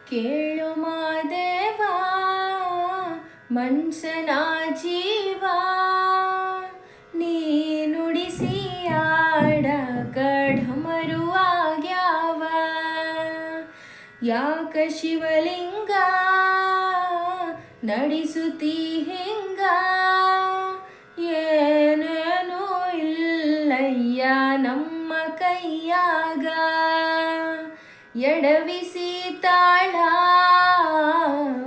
ಕೇಳು ಮಾದೇವ ಮನ್ಸನ ಜೀವ ನೀ ನುಡಿಸಿ ಆಡ ಕಢಮರುವಾಗ್ಯಾವ ಯಾಕ ಶಿವಲಿಂಗ ನಡೆಸುತ್ತೀ ಹಿಂಗ ಏನೇನೂ ಇಲ್ಲಯ್ಯ ನಮ್ಮ ಕೈಯಾಗ ಎಡವಿಸಿ ತಾಳ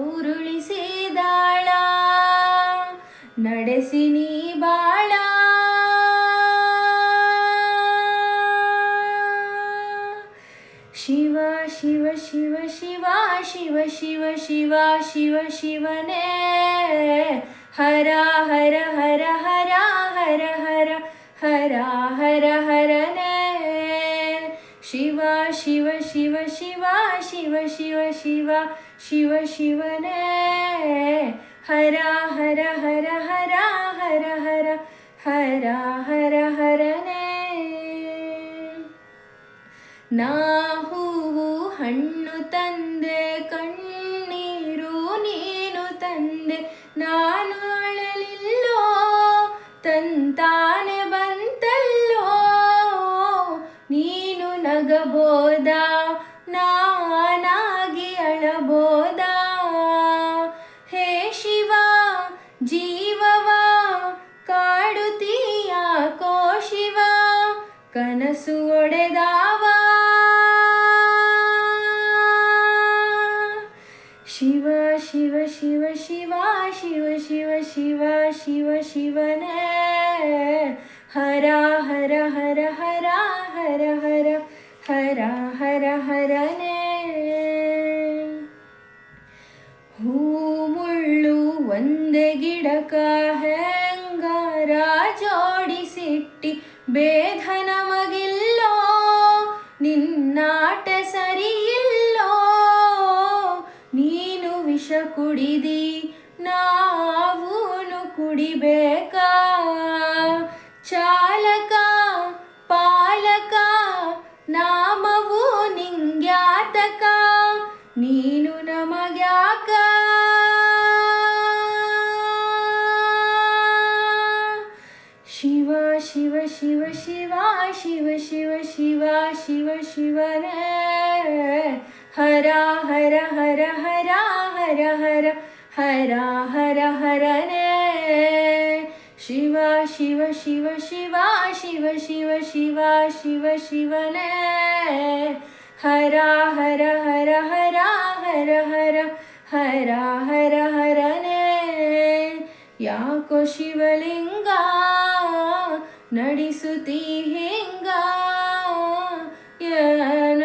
ಉರುಳಿಸಿದಾಳ ನಡೆಸಿ ನೀ ಬಾಳ ಶಿವ ಶಿವ ಶಿವ ಶಿವ ಶಿವ ಶಿವ ಶಿವ ಶಿವ ಶಿವನೇ ಹರ ಹರ ಹರ ಹರ ಹರ ಹರ ಹರ ಹರ ಹರನೇ ಶಿವ ಶಿವ ಶಿವ ಶಿವ ಶಿವ ಶಿವ ಶಿವ ಶಿವ ಶಿವನೇ ಹರ ಹರ ಹರ ಹರ ಹರ ಹರ ಹರ ಹರ ಹರನೇ ನಾ ಹೂವು ಹಣ್ಣು ತಂದೆ ಕಣ್ಣೀರು ನೀನು ತಂದೆ ನಾನು ಅಳಲಿಲ್ಲೋ ತಂತಾನೆ ಬಂತಲ್ಲೋ ನೀನು ನಗಬೋದ ನಾನಾಗಿ ಅಳಬೋದ ಹೇ ಶಿವ ಜೀವವ ಕಾಡುತ್ತೀಯಾಕೋ ಶಿವ ಕನಸು ಒಡೆದಾವ ಶಿವ ಶಿವ ಶಿವ ಶಿವ ಶಿವ ಶಿವ ಶಿವ ಶಿವ ಶಿವನೇ ಹರ ಹರ ಹರ ಹರ ಹರ ಹರ ಹರ ಹರ ಹರನೇ ಹೂ ಮುಳ್ಳು ಒಂದೇ ಗಿಡಕ ಹೆಂಗಾರ ಜೋಡಿಸಿಟ್ಟಿ ಭೇದ ನಮಗಿಲ್ಲೋ ನಿನ್ನಾಟ ಸರಿಯಿಲ್ಲೋ ನೀನು ವಿಷ ಕುಡಿದಿ ನಾವೂನು ಕುಡಿಬೇಕಾ ಚಾಲಕ ಪಾಲಕ ನಾಮವು ನಿಂಗ್ಯಾತಕ ನೀನು ನಮಗ್ಯಾಕ ಶಿವ ಶಿವ ಶಿವ ಶಿವ ಶಿವ ಶಿವ ಶಿವ ಶಿವ ಶಿವನೇ ಹರ ಹರ ಹರ ಹರ ಹರ ಹರ ಹರ ಹರ ಹರನೇ ಶಿವ ಶಿವ ಶಿವ ಶಿವ ಶಿವ ಶಿವ ಶಿವ ಶಿವ ಶಿವನೇ ಹರ ಹರ ಹರ ಹರ ಹರ ಹರ ಹರ ಹರ ಹರನೇ ಯಾಕೋ ಶಿವಲಿಂಗ ನಡೆಸುತ್ತೀ ಹಿಂಗ ಏನ